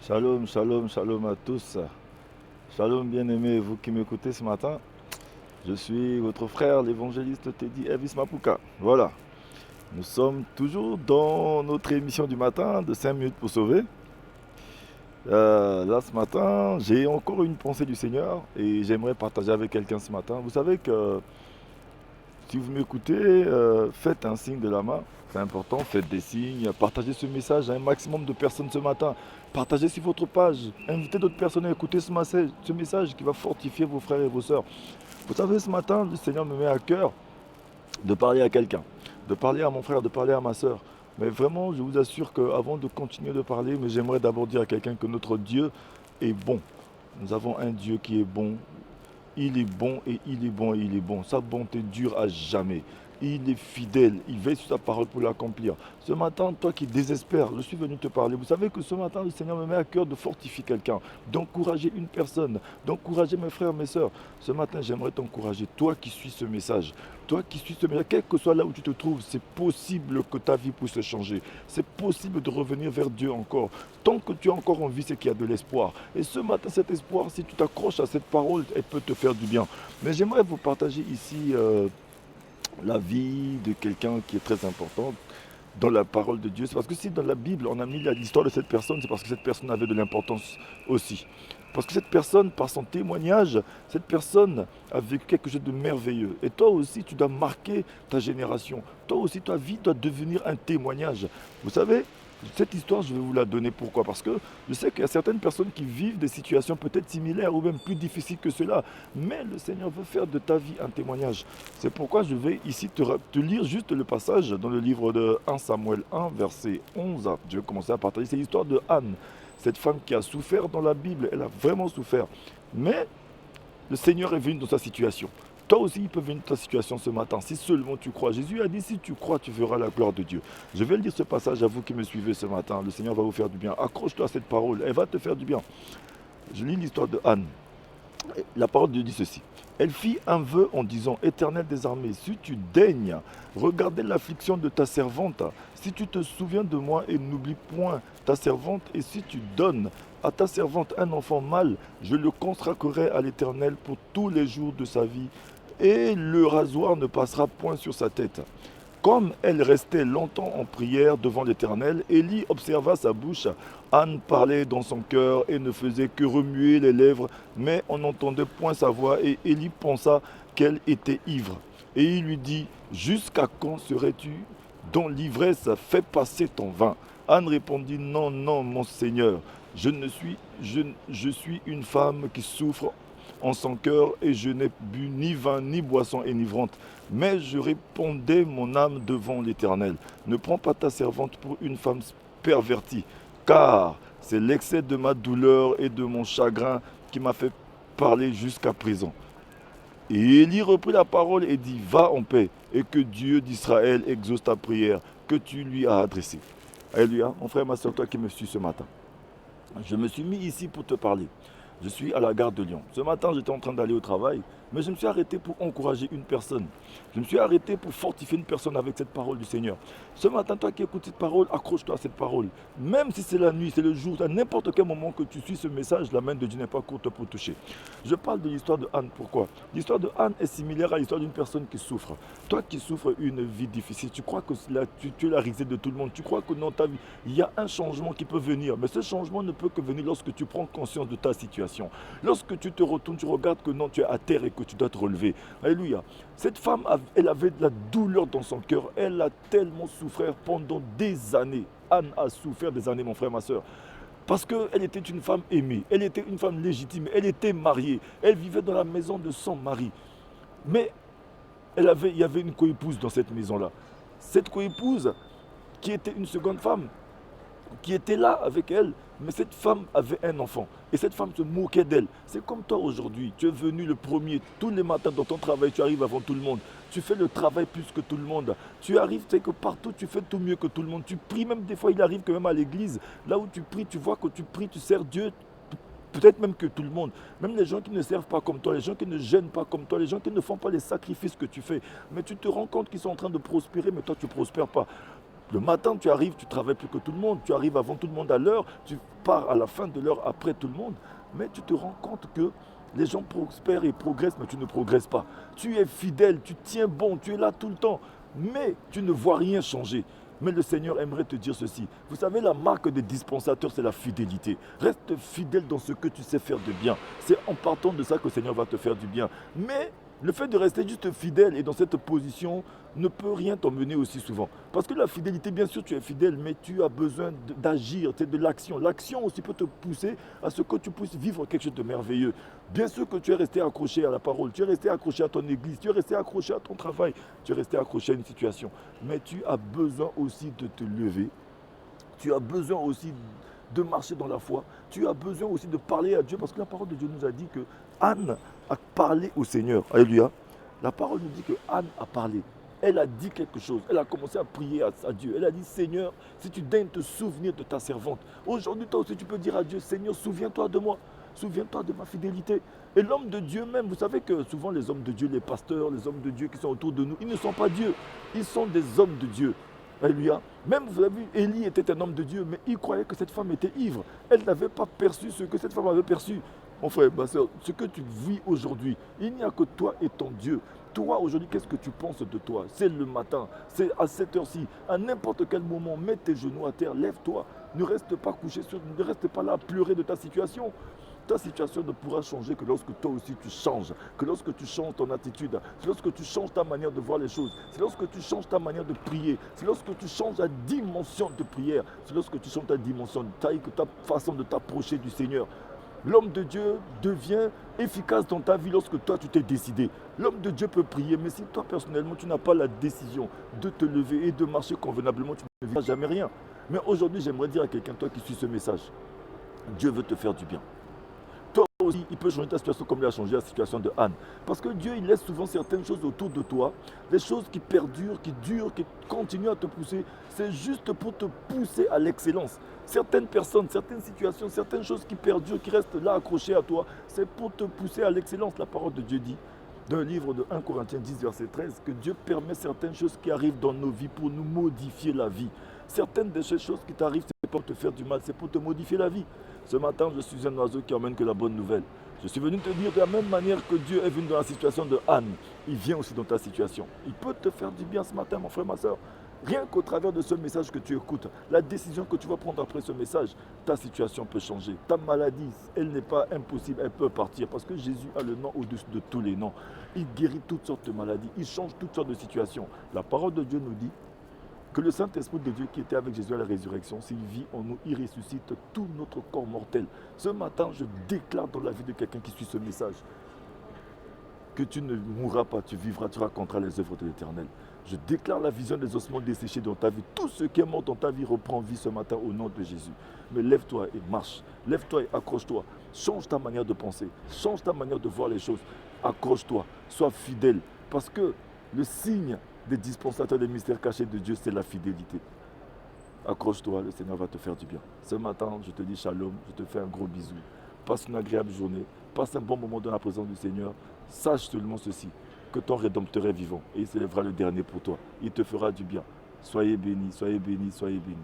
Shalom, shalom, shalom à tous. Shalom bien-aimés, vous qui m'écoutez ce matin. Je suis votre frère, l'évangéliste Teddy Elvis Mapuka. Voilà, nous sommes toujours dans notre émission du matin de 5 minutes pour sauver. Là ce matin, j'ai encore une pensée du Seigneur et j'aimerais partager avec quelqu'un ce matin. Vous savez que si vous m'écoutez, faites un signe de la main. C'est important, faites des signes, partagez ce message à un maximum de personnes ce matin. Partagez sur votre page, invitez d'autres personnes à écouter ce message qui va fortifier vos frères et vos sœurs. Vous savez, ce matin, le Seigneur me met à cœur de parler à quelqu'un, de parler à mon frère, de parler à ma sœur. Mais vraiment, je vous assure qu'avant de continuer de parler, mais j'aimerais d'abord dire à quelqu'un que notre Dieu est bon. Nous avons un Dieu qui est bon, il est bon et il est bon et il est bon. Sa bonté dure à jamais. Il est fidèle, il veille sur sa parole pour l'accomplir. Ce matin, toi qui désespères, je suis venu te parler. Vous savez que ce matin, le Seigneur me met à cœur de fortifier quelqu'un, d'encourager une personne, d'encourager mes frères, mes sœurs. Ce matin, j'aimerais t'encourager, toi qui suis ce message. Toi qui suis ce message, quel que soit là où tu te trouves, c'est possible que ta vie puisse changer. C'est possible de revenir vers Dieu encore. Tant que tu es encore en vie, c'est qu'il y a de l'espoir. Et ce matin, cet espoir, si tu t'accroches à cette parole, elle peut te faire du bien. Mais j'aimerais vous partager ici la vie de quelqu'un qui est très importante dans la parole de Dieu. C'est parce que si dans la Bible, on a mis l'histoire de cette personne, c'est parce que cette personne avait de l'importance aussi. Parce que cette personne, par son témoignage, cette personne a vécu quelque chose de merveilleux. Et toi aussi, tu dois marquer ta génération. Toi aussi, ta vie doit devenir un témoignage. Vous savez, cette histoire, je vais vous la donner. Pourquoi? Parce que je sais qu'il y a certaines personnes qui vivent des situations peut-être similaires ou même plus difficiles que cela. Mais le Seigneur veut faire de ta vie un témoignage. C'est pourquoi je vais ici te lire juste le passage dans le livre de 1 Samuel 1, verset 11. Je vais commencer à partager. C'est l'histoire de Anne, cette femme qui a souffert dans la Bible. Elle a vraiment souffert. Mais le Seigneur est venu dans sa situation. Toi aussi, il peut venir dans ta situation ce matin, si seulement tu crois. Jésus a dit, si tu crois, tu verras la gloire de Dieu. Je vais lire ce passage à vous qui me suivez ce matin. Le Seigneur va vous faire du bien. Accroche-toi à cette parole, elle va te faire du bien. Je lis l'histoire de Anne. La parole de Dieu dit ceci. Elle fit un vœu en disant, Éternel des armées, si tu daignes regarder l'affliction de ta servante, si tu te souviens de moi et n'oublie point ta servante, et si tu donnes à ta servante un enfant mâle, je le consacrerai à l'Éternel pour tous les jours de sa vie, et le rasoir ne passera point sur sa tête. Comme elle restait longtemps en prière devant l'Éternel, Élie observa sa bouche. Anne parlait dans son cœur et ne faisait que remuer les lèvres, mais on n'entendait point sa voix, et Élie pensa qu'elle était ivre. Et il lui dit, jusqu'à quand serais-tu dans l'ivresse? Fais passer ton vin. Anne répondit, non, non, mon Seigneur, je suis une femme qui souffre en son cœur, et je n'ai bu ni vin ni boisson enivrante. Mais je répondais mon âme devant l'Éternel. Ne prends pas ta servante pour une femme pervertie, car c'est l'excès de ma douleur et de mon chagrin qui m'a fait parler jusqu'à présent. Et Élie reprit la parole et dit, va en paix, et que Dieu d'Israël exauce ta prière que tu lui as adressée. Alléluia, mon frère, ma soeur, toi qui me suis ce matin. Je me suis mis ici pour te parler. Je suis à la gare de Lyon. Ce matin, j'étais en train d'aller au travail, mais je me suis arrêté pour encourager une personne. Je me suis arrêté pour fortifier une personne avec cette parole du Seigneur. Ce matin, toi qui écoutes cette parole, accroche-toi à cette parole. Même si c'est la nuit, c'est le jour, à n'importe quel moment que tu suis ce message, la main de Dieu n'est pas courte pour toucher. Je parle de l'histoire de Anne. Pourquoi? L'histoire de Anne est similaire à l'histoire d'une personne qui souffre. Toi qui souffres une vie difficile, tu crois que tu es la risée de tout le monde. Tu crois que dans ta vie, il y a un changement qui peut venir. Mais ce changement ne peut que venir lorsque tu prends conscience de ta situation. Lorsque tu te retournes, tu regardes que non, tu es à terre et que tu dois te relever. Alléluia. Cette femme, elle avait de la douleur dans son cœur. Elle a tellement souffert pendant des années. Anne a souffert des années, mon frère, ma soeur. Parce qu'elle était une femme aimée, elle était une femme légitime, elle était mariée, elle vivait dans la maison de son mari. Mais il y avait une coépouse dans cette maison-là. Cette coépouse, qui était une seconde femme, qui était là avec elle, mais cette femme avait un enfant. Et cette femme se moquait d'elle. C'est comme toi aujourd'hui. Tu es venu le premier. Tous les matins dans ton travail, tu arrives avant tout le monde. Tu fais le travail plus que tout le monde. Tu arrives, tu sais que partout, tu fais tout mieux que tout le monde. Tu pries même des fois, il arrive que même à l'église, là où tu pries, tu vois que tu pries, tu sers Dieu. Peut-être même que tout le monde, même les gens qui ne servent pas comme toi, les gens qui ne gênent pas comme toi, les gens qui ne font pas les sacrifices que tu fais. Mais tu te rends compte qu'ils sont en train de prospérer, mais toi tu ne prospères pas. Le matin, tu arrives, tu travailles plus que tout le monde, tu arrives avant tout le monde à l'heure, tu pars à la fin de l'heure après tout le monde, mais tu te rends compte que les gens prospèrent et progressent, mais tu ne progresses pas. Tu es fidèle, tu tiens bon, tu es là tout le temps, mais tu ne vois rien changer. Mais le Seigneur aimerait te dire ceci. Vous savez, la marque des dispensateurs, c'est la fidélité. Reste fidèle dans ce que tu sais faire de bien. C'est en partant de ça que le Seigneur va te faire du bien. Mais le fait de rester juste fidèle et dans cette position ne peut rien t'emmener aussi souvent. Parce que la fidélité, bien sûr, tu es fidèle, mais tu as besoin d'agir, c'est de l'action. L'action aussi peut te pousser à ce que tu puisses vivre quelque chose de merveilleux. Bien sûr que tu es resté accroché à la parole, tu es resté accroché à ton église, tu es resté accroché à ton travail, tu es resté accroché à une situation. Mais tu as besoin aussi de te lever. Tu as besoin aussi de marcher dans la foi. Tu as besoin aussi de parler à Dieu parce que la parole de Dieu nous a dit que Anne a parlé au Seigneur. Alléluia. La parole nous dit que Anne a parlé. Elle a dit quelque chose. Elle a commencé à prier à Dieu. Elle a dit, Seigneur, si tu daignes te souvenir de ta servante. Aujourd'hui, toi aussi, tu peux dire à Dieu, Seigneur, souviens-toi de moi. Souviens-toi de ma fidélité. Et l'homme de Dieu même, vous savez que souvent les hommes de Dieu, les pasteurs, les hommes de Dieu qui sont autour de nous, ils ne sont pas Dieu. Ils sont des hommes de Dieu. Alléluia. Même, vous avez vu, Élie était un homme de Dieu, mais il croyait que cette femme était ivre. Elle n'avait pas perçu ce que cette femme avait perçu. Mon frère, ma soeur, ce que tu vis aujourd'hui, il n'y a que toi et ton Dieu. Toi, aujourd'hui, qu'est-ce que tu penses de toi? C'est le matin, c'est à cette heure-ci, à n'importe quel moment, mets tes genoux à terre, lève-toi. Ne reste pas couché ne reste pas là à pleurer de ta situation. Ta situation ne pourra changer que lorsque toi aussi tu changes, que lorsque tu changes ton attitude, c'est lorsque tu changes ta manière de voir les choses, c'est lorsque tu changes ta manière de prier, c'est lorsque tu changes la dimension de prière, c'est lorsque tu changes ta dimension de taille, ta façon de t'approcher du Seigneur. L'homme de Dieu devient efficace dans ta vie lorsque toi tu t'es décidé. L'homme de Dieu peut prier, mais si toi personnellement tu n'as pas la décision de te lever et de marcher convenablement, tu ne vivras jamais rien. Mais aujourd'hui, j'aimerais dire à quelqu'un, toi qui suis ce message, Dieu veut te faire du bien. Toi aussi, il peut changer ta situation comme il a changé la situation de Anne. Parce que Dieu, il laisse souvent certaines choses autour de toi, des choses qui perdurent, qui durent, qui continuent à te pousser. C'est juste pour te pousser à l'excellence. Certaines personnes, certaines situations, certaines choses qui perdurent, qui restent là accrochées à toi, c'est pour te pousser à l'excellence. La parole de Dieu dit, dans le livre de 1 Corinthiens 10, verset 13, que Dieu permet certaines choses qui arrivent dans nos vies pour nous modifier la vie. Certaines de ces choses qui t'arrivent, ce n'est pas pour te faire du mal, c'est pour te modifier la vie. Ce matin, je suis un oiseau qui emmène que la bonne nouvelle. Je suis venu te dire de la même manière que Dieu est venu dans la situation de Anne, il vient aussi dans ta situation. Il peut te faire du bien ce matin, mon frère, ma soeur. Rien qu'au travers de ce message que tu écoutes, la décision que tu vas prendre après ce message, ta situation peut changer. Ta maladie, elle n'est pas impossible, elle peut partir parce que Jésus a le nom au-dessus de tous les noms. Il guérit toutes sortes de maladies, il change toutes sortes de situations. La parole de Dieu nous dit que le Saint-Esprit de Dieu qui était avec Jésus à la résurrection, s'il vit en nous, il ressuscite tout notre corps mortel. Ce matin, je déclare dans la vie de quelqu'un qui suit ce message que tu ne mourras pas, tu vivras, tu raconteras les œuvres de l'Éternel. Je déclare la vision des ossements desséchés dans ta vie. Tout ce qui est mort dans ta vie reprend vie ce matin au nom de Jésus. Mais lève-toi et marche. Lève-toi et accroche-toi. Change ta manière de penser. Change ta manière de voir les choses. Accroche-toi. Sois fidèle. Parce que le signe des dispensateurs des mystères cachés de Dieu, c'est la fidélité. Accroche-toi, le Seigneur va te faire du bien. Ce matin, je te dis shalom, je te fais un gros bisou. Passe une agréable journée. Passe un bon moment dans la présence du Seigneur. Sache seulement ceci, que ton Rédempteur est vivant et il s'élèvera le dernier pour toi. Il te fera du bien. Soyez bénis, soyez bénis, soyez bénis.